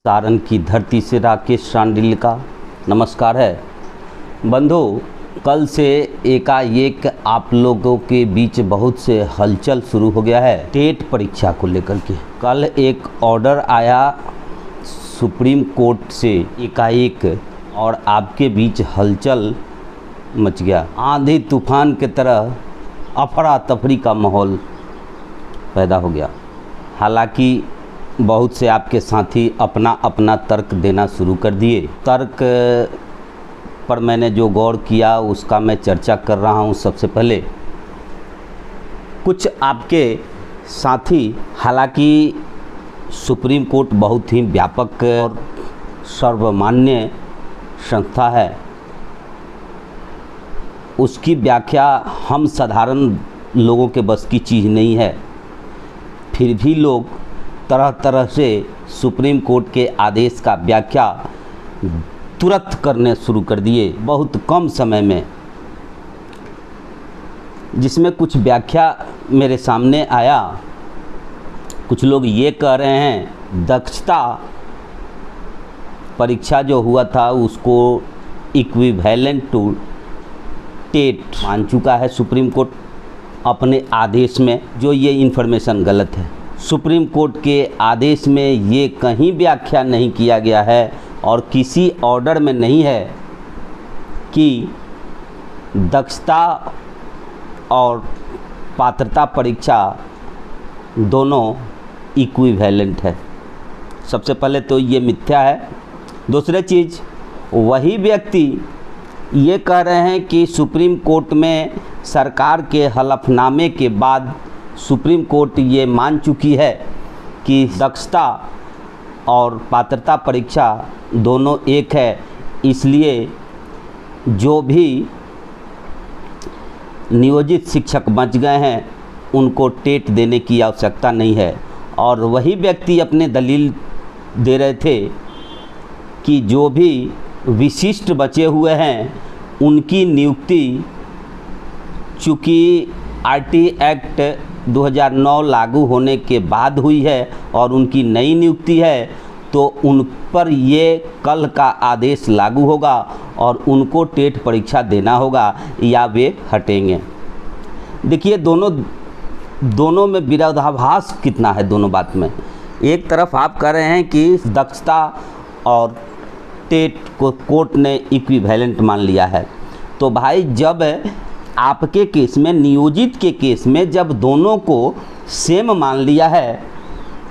सारण की धरती से राकेश शांडिल का नमस्कार है। बंधु, कल से एकाएक आप लोगों के बीच बहुत से हलचल शुरू हो गया है टेट परीक्षा को लेकर के। कल एक ऑर्डर आया सुप्रीम कोर्ट से एकाएक और आपके बीच हलचल मच गया। आंधी तूफान की तरह अफरा तफरी का माहौल पैदा हो गया। हालांकि बहुत से आपके साथी अपना अपना तर्क देना शुरू कर दिए। तर्क पर मैंने जो गौर किया उसका मैं चर्चा कर रहा हूं। सबसे पहले कुछ आपके साथी, हालांकि सुप्रीम कोर्ट बहुत ही व्यापक और सर्वमान्य संस्था है, उसकी व्याख्या हम साधारण लोगों के बस की चीज़ नहीं है। फिर भी लोग तरह तरह से सुप्रीम कोर्ट के आदेश का व्याख्या तुरंत करने शुरू कर दिए बहुत कम समय में, जिसमें कुछ व्याख्या मेरे सामने आया। कुछ लोग ये कह रहे हैं दक्षता परीक्षा जो हुआ था उसको इक्विवेलेंट टू टेट मान चुका है सुप्रीम कोर्ट अपने आदेश में। जो ये इन्फॉर्मेशन गलत है। सुप्रीम कोर्ट के आदेश में ये कहीं व्याख्या नहीं किया गया है और किसी ऑर्डर में नहीं है कि दक्षता और पात्रता परीक्षा दोनों इक्विवेलेंट है। सबसे पहले तो ये मिथ्या है। दूसरी चीज़, वही व्यक्ति ये कह रहे हैं कि सुप्रीम कोर्ट में सरकार के हलफनामे के बाद सुप्रीम कोर्ट ये मान चुकी है कि दक्षता और पात्रता परीक्षा दोनों एक है, इसलिए जो भी नियोजित शिक्षक बच गए हैं उनको टेट देने की आवश्यकता नहीं है। और वही व्यक्ति अपने दलील दे रहे थे कि जो भी विशिष्ट बचे हुए हैं उनकी नियुक्ति चूँकि आरटी एक्ट 2009 लागू होने के बाद हुई है और उनकी नई नियुक्ति है, तो उन पर ये कल का आदेश लागू होगा और उनको टेट परीक्षा देना होगा या वे हटेंगे। देखिए दोनों में विरोधाभास कितना है दोनों बात में। एक तरफ आप कह रहे हैं कि दक्षता और टेट को कोर्ट ने इक्विवेलेंट मान लिया है, तो भाई जब आपके केस में, नियोजित के केस में जब दोनों को सेम मान लिया है,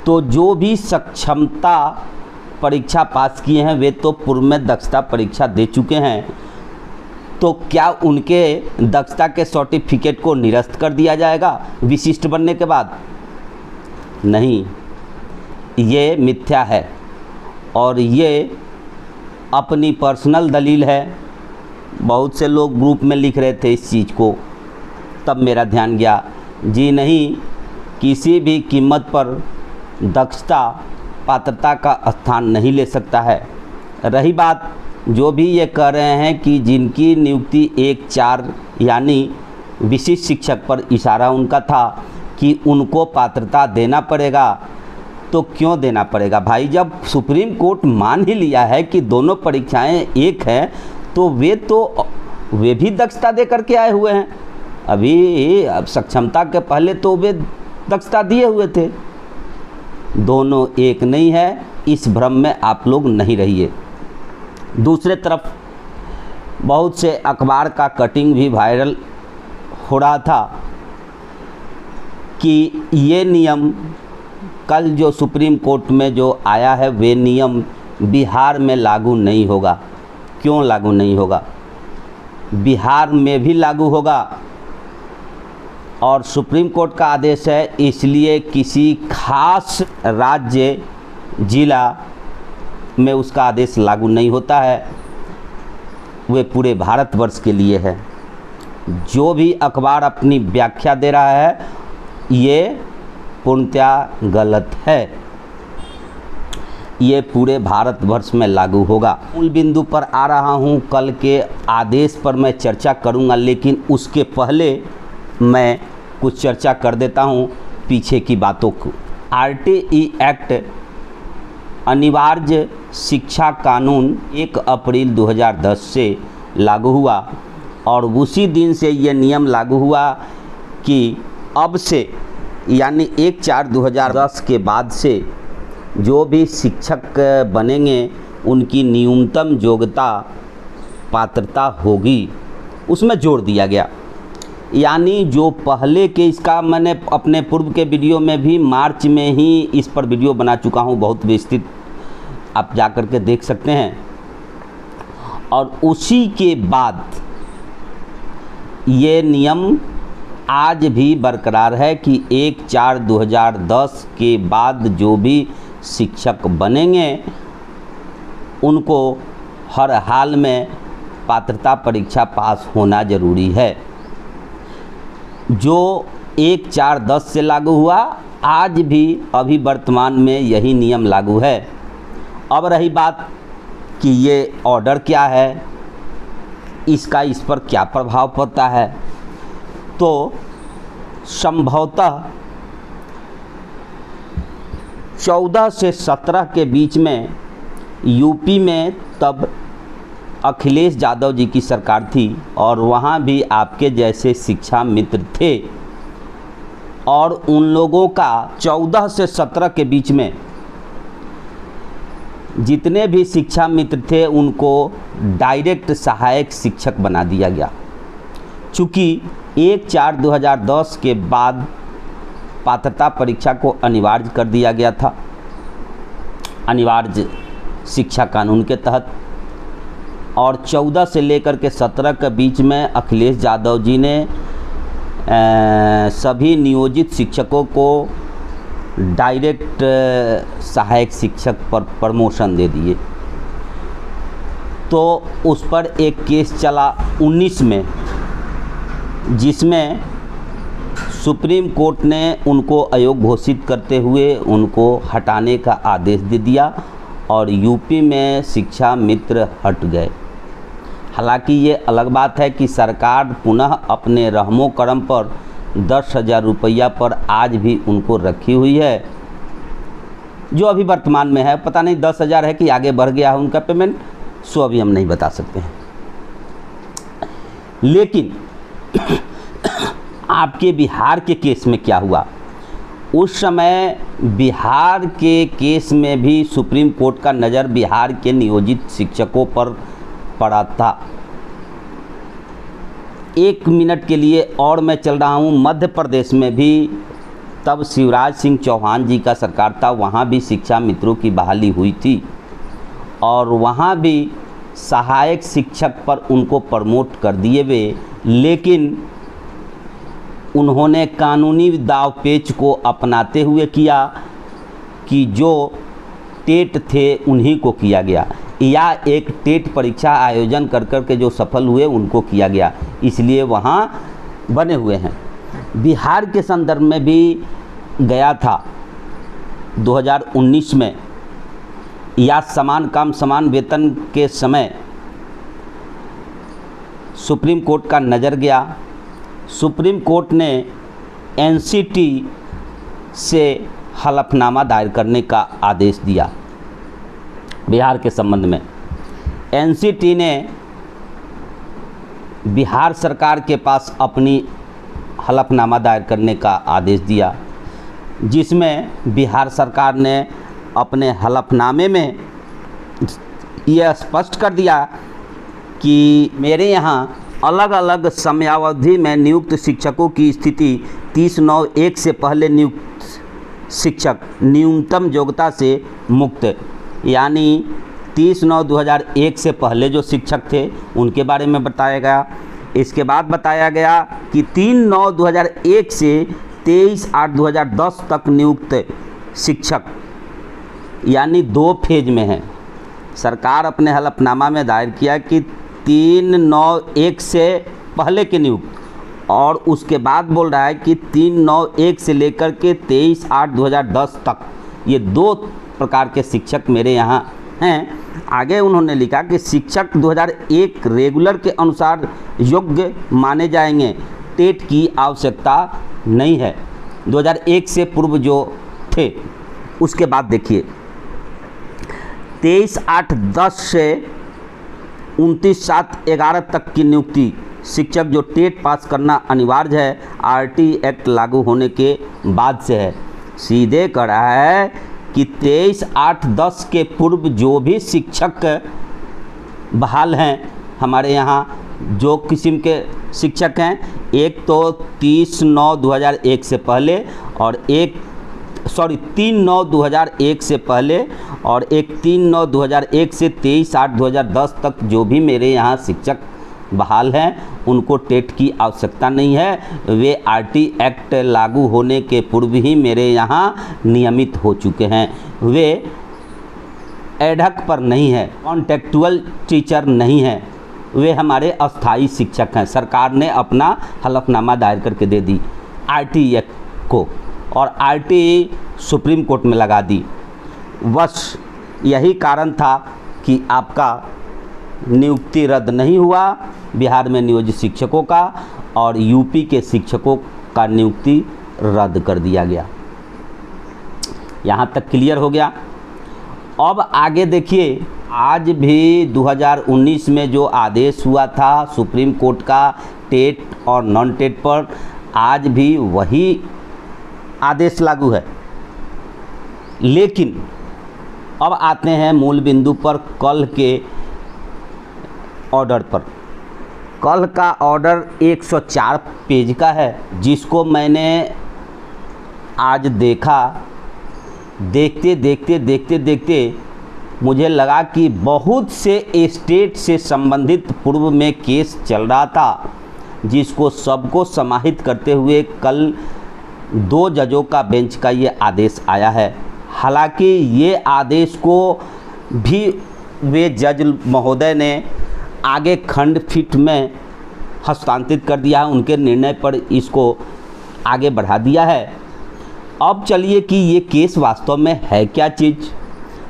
तो जो भी सक्षमता परीक्षा पास किए हैं वे तो पूर्व में दक्षता परीक्षा दे चुके हैं, तो क्या उनके दक्षता के सर्टिफिकेट को निरस्त कर दिया जाएगा विशिष्ट बनने के बाद? नहीं, ये मिथ्या है और ये अपनी पर्सनल दलील है। बहुत से लोग ग्रुप में लिख रहे थे इस चीज़ को, तब मेरा ध्यान गया, जी नहीं, किसी भी कीमत पर दक्षता पात्रता का स्थान नहीं ले सकता है। रही बात जो भी ये कह रहे हैं कि जिनकी नियुक्ति 1-4 यानी विशिष्ट शिक्षक पर इशारा उनका था कि उनको पात्रता देना पड़ेगा, तो क्यों देना पड़ेगा भाई? जब सुप्रीम कोर्ट मान ही लिया है कि दोनों परीक्षाएं एक हैं, तो वे भी दक्षता दे करके आए हुए हैं। अभी अब सक्षमता के पहले तो वे दक्षता दिए हुए थे। दोनों एक नहीं है, इस भ्रम में आप लोग नहीं रहिए। दूसरे तरफ बहुत से अखबार का कटिंग भी वायरल हो रहा था कि ये नियम कल जो सुप्रीम कोर्ट में जो आया है वे नियम बिहार में लागू नहीं होगा। क्यों लागू नहीं होगा? बिहार में भी लागू होगा और सुप्रीम कोर्ट का आदेश है, इसलिए किसी खास राज्य जिला में उसका आदेश लागू नहीं होता है, वे पूरे भारतवर्ष के लिए है। जो भी अखबार अपनी व्याख्या दे रहा है ये पूर्णतः गलत है। ये पूरे भारतवर्ष में लागू होगा। मूल बिंदु पर आ रहा हूँ, कल के आदेश पर मैं चर्चा करूँगा, लेकिन उसके पहले मैं कुछ चर्चा कर देता हूँ पीछे की बातों को। आरटीई एक्ट अनिवार्य शिक्षा कानून 1 अप्रैल 2010 से लागू हुआ और उसी दिन से ये नियम लागू हुआ कि अब से यानी 1/4/2010 के बाद से जो भी शिक्षक बनेंगे उनकी न्यूनतम योग्यता पात्रता होगी, उसमें जोड़ दिया गया। यानी जो पहले के, इसका मैंने अपने पूर्व के वीडियो में भी मार्च में ही इस पर वीडियो बना चुका हूँ, बहुत विस्तृत, आप जा कर के देख सकते हैं। और उसी के बाद ये नियम आज भी बरकरार है कि 1/4/2010 के बाद जो भी शिक्षक बनेंगे उनको हर हाल में पात्रता परीक्षा पास होना ज़रूरी है। जो 1/4/10 से लागू हुआ, आज भी अभी वर्तमान में यही नियम लागू है। अब रही बात कि ये ऑर्डर क्या है, इसका इस पर क्या प्रभाव पड़ता है, तो संभवतः 14 से 17 के बीच में यूपी में तब अखिलेश यादव जी की सरकार थी और वहाँ भी आपके जैसे शिक्षा मित्र थे और उन लोगों का 14 से 17 के बीच में जितने भी शिक्षा मित्र थे उनको डायरेक्ट सहायक शिक्षक बना दिया गया। चूँकि 1/4/2010 के बाद पात्रता परीक्षा को अनिवार्य कर दिया गया था, अनिवार्य शिक्षा कानून के तहत, और 14 से लेकर के 17 के बीच में अखिलेश यादव जी ने सभी नियोजित शिक्षकों को डायरेक्ट सहायक शिक्षक पर प्रमोशन दे दिए। तो उस पर एक केस चला 19 में, जिसमें सुप्रीम कोर्ट ने उनको अयोग्य घोषित करते हुए उनको हटाने का आदेश दे दिया और यूपी में शिक्षा मित्र हट गए। हालांकि ये अलग बात है कि सरकार पुनः अपने रहमो करम पर 10,000 रुपया पर आज भी उनको रखी हुई है, जो अभी वर्तमान में है। पता नहीं 10,000 है कि आगे बढ़ गया है उनका पेमेंट, सो अभी हम नहीं बता सकते हैं। लेकिन आपके बिहार के केस में क्या हुआ, उस समय बिहार के केस में भी सुप्रीम कोर्ट का नज़र बिहार के नियोजित शिक्षकों पर पड़ा था। 1 मिनट के लिए और मैं चल रहा हूँ, मध्य प्रदेश में भी तब शिवराज सिंह चौहान जी का सरकार था, वहाँ भी शिक्षा मित्रों की बहाली हुई थी और वहाँ भी सहायक शिक्षक पर उनको प्रमोट कर दिए वे, लेकिन उन्होंने कानूनी दावपेच को अपनाते हुए किया कि जो टेट थे उन्हीं को किया गया, या एक टेट परीक्षा आयोजन कर कर के जो सफल हुए उनको किया गया, इसलिए वहाँ बने हुए हैं। बिहार के संदर्भ में भी गया था 2019 में, या समान काम समान वेतन के समय सुप्रीम कोर्ट का नज़र गया। सुप्रीम कोर्ट ने एनसीटी से हलफनामा दायर करने का आदेश दिया बिहार के संबंध में। एनसीटी ने बिहार सरकार के पास अपनी हलफनामा दायर करने का आदेश दिया, जिसमें बिहार सरकार ने अपने हलफनामे में यह स्पष्ट कर दिया कि मेरे यहाँ अलग अलग समयावधि में नियुक्त शिक्षकों की स्थिति 30/9/1 से पहले नियुक्त शिक्षक न्यूनतम योग्यता से मुक्त, यानी 30/9/2001 से पहले जो शिक्षक थे उनके बारे में बताया गया। इसके बाद बताया गया कि 3/9/2001 से 23/8/2010 तक नियुक्त शिक्षक, यानी 2 फेज में है। सरकार अपने हलफनामा में दायर किया कि 3/9/1 से पहले के नियुक्त, और उसके बाद बोल रहा है कि 3/9/1 से लेकर के 23/8/2010 तक, ये 2 प्रकार के शिक्षक मेरे यहाँ हैं। आगे उन्होंने लिखा कि शिक्षक 2001 रेगुलर के अनुसार योग्य माने जाएंगे, टेट की आवश्यकता नहीं है। 2001 से पूर्व जो थे, उसके बाद देखिए 23/8/10 से 29/7/11 तक की नियुक्ति शिक्षक जो टेट पास करना अनिवार्य है, आरटी एक्ट लागू होने के बाद से है। सीधे कह रहा है कि 23/8/10 के पूर्व जो भी शिक्षक बहाल हैं हमारे यहाँ, जो किस्म के शिक्षक हैं, एक तो 30/9/2001 से पहले और 3/9/2001 से पहले और एक 3/9/2001 से 23/8/2010 तक जो भी मेरे यहाँ शिक्षक बहाल हैं उनको टेट की आवश्यकता नहीं है। वे आरटी एक्ट लागू होने के पूर्व ही मेरे यहाँ नियमित हो चुके हैं। वे एडहक पर नहीं है, कॉन्ट्रेक्चुअल टीचर नहीं है, वे हमारे अस्थाई शिक्षक हैं। सरकार ने अपना हलफनामा दायर करके दे दी आरटी एक्ट को और आरटी सुप्रीम कोर्ट में लगा दी। बस यही कारण था कि आपका नियुक्ति रद्द नहीं हुआ बिहार में नियोजित शिक्षकों का, और यूपी के शिक्षकों का नियुक्ति रद्द कर दिया गया। यहाँ तक क्लियर हो गया। अब आगे देखिए, आज भी 2019 में जो आदेश हुआ था सुप्रीम कोर्ट का टेट और नॉन टेट पर, आज भी वही आदेश लागू है। लेकिन अब आते हैं मूल बिंदु पर, कल के ऑर्डर पर। कल का ऑर्डर 104 पेज का है, जिसको मैंने आज देखा। देखते मुझे लगा कि बहुत से स्टेट से संबंधित पूर्व में केस चल रहा था, जिसको सबको समाहित करते हुए कल 2 जजों का बेंच का ये आदेश आया है। हालांकि ये आदेश को भी वे जज महोदय ने आगे खंडपीठ में हस्तांतरित कर दिया है, उनके निर्णय पर इसको आगे बढ़ा दिया है। अब चलिए कि ये केस वास्तव में है क्या चीज़,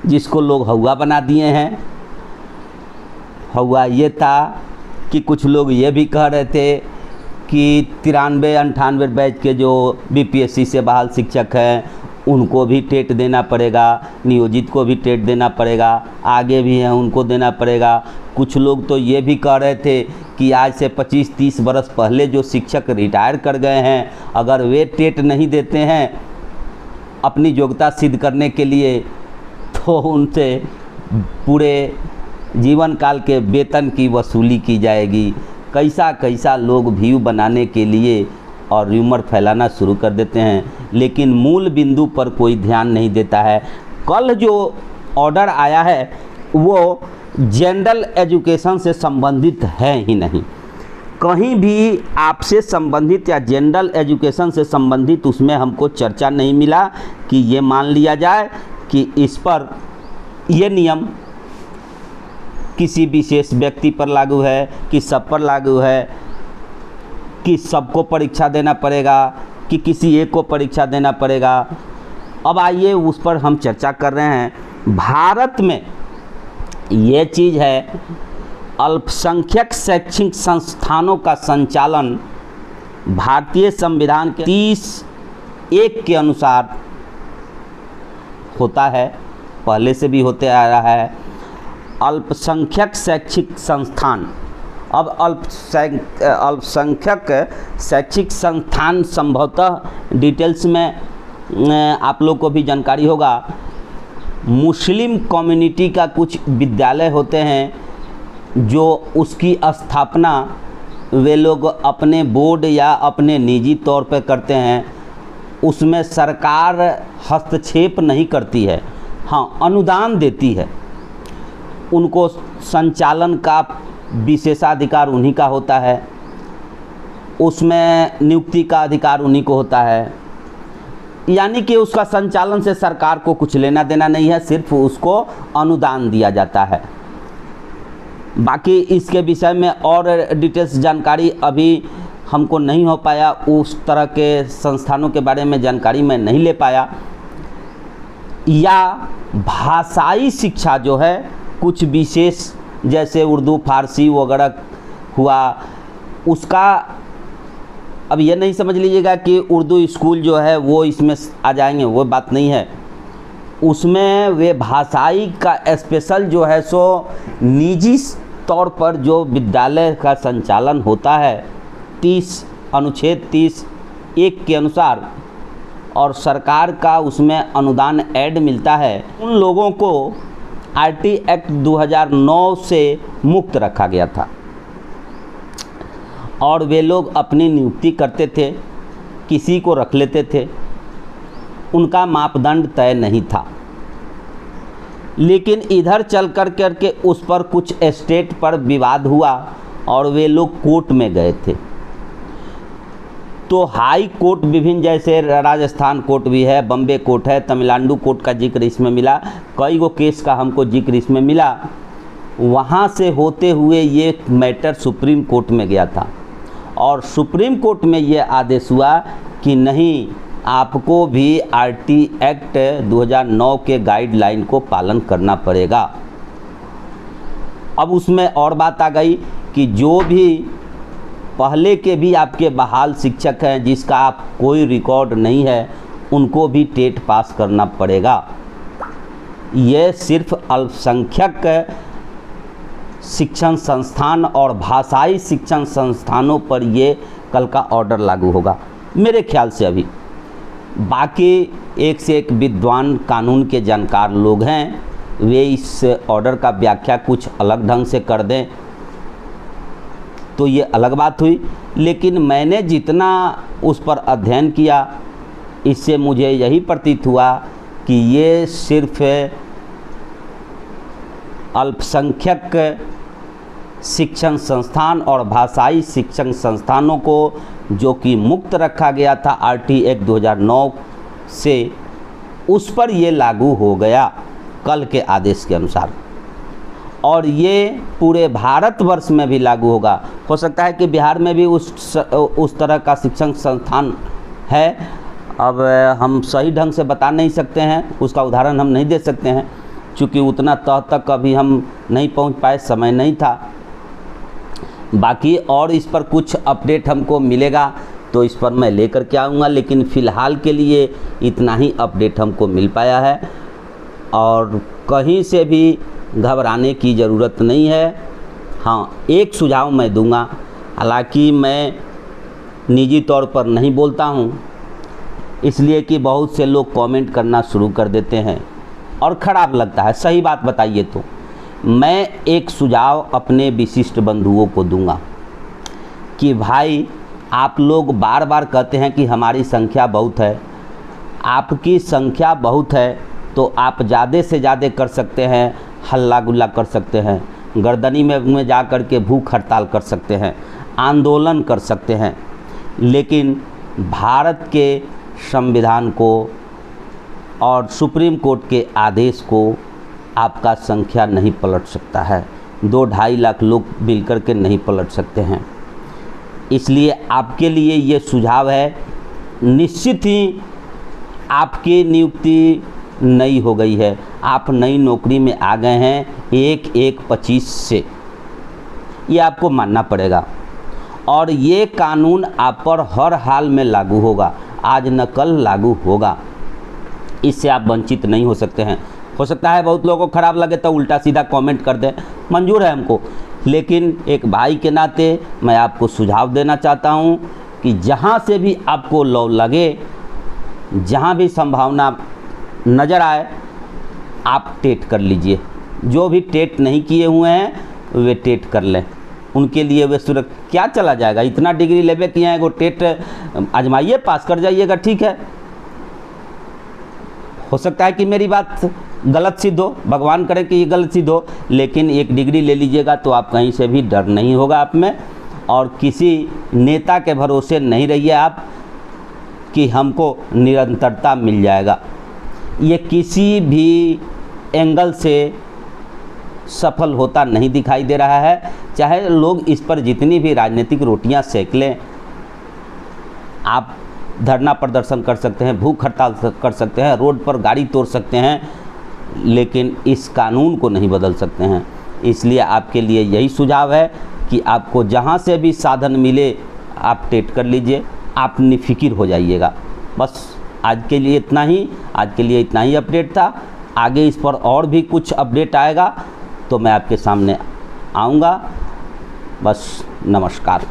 जिसको लोग हौवा बना दिए हैं। हौवा ये था कि कुछ लोग ये भी कह रहे थे कि 93-98 बैच के जो बीपीएससी से बहाल शिक्षक हैं उनको भी टेट देना पड़ेगा, नियोजित को भी टेट देना पड़ेगा, आगे भी हैं उनको देना पड़ेगा। कुछ लोग तो ये भी कह रहे थे कि आज से 25-30 बरस पहले जो शिक्षक रिटायर कर गए हैं, अगर वे टेट नहीं देते हैं अपनी योग्यता सिद्ध करने के लिए, तो उनसे पूरे जीवन काल के वेतन की वसूली की जाएगी। कैसा लोग व्यू बनाने के लिए और र्यूमर फैलाना शुरू कर देते हैं, लेकिन मूल बिंदु पर कोई ध्यान नहीं देता है। कल जो ऑर्डर आया है वो जनरल एजुकेशन से संबंधित है ही नहीं, कहीं भी आपसे संबंधित या जनरल एजुकेशन से संबंधित उसमें हमको चर्चा नहीं मिला कि ये मान लिया जाए कि इस पर ये नियम किसी विशेष व्यक्ति पर लागू है, कि सब पर लागू है, कि सबको परीक्षा देना पड़ेगा, कि किसी एक को परीक्षा देना पड़ेगा। अब आइए उस पर हम चर्चा कर रहे हैं। भारत में ये चीज़ है, अल्पसंख्यक शैक्षिक संस्थानों का संचालन भारतीय संविधान के 30(1) के अनुसार होता है, पहले से भी होते आ रहा है। अल्पसंख्यक शैक्षिक संस्थान, अब अल्पसंख्यक शैक्षिक संस्थान संभवतः डिटेल्स में आप लोग को भी जानकारी होगा। मुस्लिम कम्युनिटी का कुछ विद्यालय होते हैं जो उसकी स्थापना वे लोग अपने बोर्ड या अपने निजी तौर पर करते हैं, उसमें सरकार हस्तक्षेप नहीं करती है, हाँ अनुदान देती है। उनको संचालन का विशेषाधिकार उन्हीं का होता है, उसमें नियुक्ति का अधिकार उन्हीं को होता है, यानी कि उसका संचालन से सरकार को कुछ लेना देना नहीं है, सिर्फ उसको अनुदान दिया जाता है। बाकी इसके विषय में और डिटेल्स जानकारी अभी हमको नहीं हो पाया, उस तरह के संस्थानों के बारे में जानकारी मैं नहीं ले पाया। या भाषाई शिक्षा जो है कुछ विशेष, जैसे उर्दू फारसी वगैरह हुआ, उसका अब ये नहीं समझ लीजिएगा कि उर्दू स्कूल जो है वो इसमें आ जाएंगे, वो बात नहीं है। उसमें वे भाषाई का स्पेशल जो है सो निजी तौर पर जो विद्यालय का संचालन होता है अनुच्छेद 30(1) के अनुसार, और सरकार का उसमें अनुदान ऐड मिलता है, उन लोगों को आरटी एक्ट 2009 से मुक्त रखा गया था और वे लोग अपनी नियुक्ति करते थे, किसी को रख लेते थे, उनका मापदंड तय नहीं था। लेकिन इधर चल करके उस पर कुछ स्टेट पर विवाद हुआ और वे लोग कोर्ट में गए थे। तो हाई कोर्ट विभिन्न, जैसे राजस्थान कोर्ट भी है, बम्बे कोर्ट है, तमिलनाडु कोर्ट का जिक्र इसमें मिला, कई गो केस का हमको जिक्र इसमें मिला। वहाँ से होते हुए ये मैटर सुप्रीम कोर्ट में गया था और सुप्रीम कोर्ट में ये आदेश हुआ कि नहीं, आपको भी आरटी एक्ट 2009 के गाइडलाइन को पालन करना पड़ेगा। अब उसमें और बात आ गई कि जो भी पहले के भी आपके बहाल शिक्षक हैं जिसका आप कोई रिकॉर्ड नहीं है, उनको भी टेट पास करना पड़ेगा। ये सिर्फ अल्पसंख्यक शिक्षण संस्थान और भाषाई शिक्षण संस्थानों पर ये कल का ऑर्डर लागू होगा मेरे ख्याल से। अभी बाकी एक से एक विद्वान कानून के जानकार लोग हैं, वे इस ऑर्डर का व्याख्या कुछ अलग ढंग से कर दें तो ये अलग बात हुई। लेकिन मैंने जितना उस पर अध्ययन किया, इससे मुझे यही प्रतीत हुआ कि ये सिर्फ अल्पसंख्यक शिक्षण संस्थान और भाषाई शिक्षण संस्थानों को जो कि मुक्त रखा गया था आरटी एक्ट 2009 से, उस पर ये लागू हो गया कल के आदेश के अनुसार, और ये पूरे भारतवर्ष में भी लागू होगा। हो सकता है कि बिहार में भी उस तरह का शिक्षण संस्थान है। अब हम सही ढंग से बता नहीं सकते हैं, उसका उदाहरण हम नहीं दे सकते हैं, क्योंकि उतना तह तक अभी हम नहीं पहुंच पाए, समय नहीं था। बाकी और इस पर कुछ अपडेट हमको मिलेगा तो इस पर मैं लेकर के आऊँगा, लेकिन फ़िलहाल के लिए इतना ही अपडेट हमको मिल पाया है और कहीं से भी घबराने की ज़रूरत नहीं है। हाँ, एक सुझाव मैं दूंगा, हालांकि मैं निजी तौर पर नहीं बोलता हूँ, इसलिए कि बहुत से लोग कमेंट करना शुरू कर देते हैं और ख़राब लगता है। सही बात बताइए तो मैं एक सुझाव अपने विशिष्ट बंधुओं को दूंगा कि भाई, आप लोग बार बार कहते हैं कि हमारी संख्या बहुत है। आपकी संख्या बहुत है तो आप ज़्यादा से ज़्यादा कर सकते हैं, हल्ला गुल्ला कर सकते हैं, गर्दनी में जा कर के भूख हड़ताल कर सकते हैं, आंदोलन कर सकते हैं, लेकिन भारत के संविधान को और सुप्रीम कोर्ट के आदेश को आपका संख्या नहीं पलट सकता है। 2-2.5 लाख लोग मिलकर के नहीं पलट सकते हैं। इसलिए आपके लिए ये सुझाव है, निश्चित ही आपकी नियुक्ति नई हो गई है, आप नई नौकरी में आ गए हैं 1/1/25 से, ये आपको मानना पड़ेगा और ये कानून आप पर हर हाल में लागू होगा, आज न कल लागू होगा, इससे आप वंचित नहीं हो सकते हैं। हो सकता है बहुत लोगों को ख़राब लगे तो उल्टा सीधा कमेंट कर दें, मंजूर है हमको, लेकिन एक भाई के नाते मैं आपको सुझाव देना चाहता हूँ कि जहाँ से भी आपको लौ लगे, जहाँ भी संभावना नज़र आए, आप टेट कर लीजिए। जो भी टेट नहीं किए हुए हैं वे टेट कर लें, उनके लिए वे सुरक्षित। क्या चला जाएगा, इतना डिग्री लेवे किए हैं, वो टेट आजमाइए, पास कर जाइएगा, ठीक है। हो सकता है कि मेरी बात गलत सिद्ध हो, भगवान करे कि ये गलत सिद्ध हो, लेकिन एक डिग्री ले लीजिएगा तो आप कहीं से भी डर नहीं होगा आप में, और किसी नेता के भरोसे नहीं रहिए आप कि हमको निरंतरता मिल जाएगा। ये किसी भी एंगल से सफल होता नहीं दिखाई दे रहा है। चाहे लोग इस पर जितनी भी राजनीतिक रोटियां सेक लें, आप धरना प्रदर्शन कर सकते हैं, भूख हड़ताल कर सकते हैं, रोड पर गाड़ी तोड़ सकते हैं, लेकिन इस कानून को नहीं बदल सकते हैं। इसलिए आपके लिए यही सुझाव है कि आपको जहां से भी साधन मिले आप टेट कर लीजिए, आप निफिकिर हो जाइएगा। बस आज के लिए इतना ही अपडेट था। आगे इस पर और भी कुछ अपडेट आएगा तो मैं आपके सामने आऊँगा। बस नमस्कार।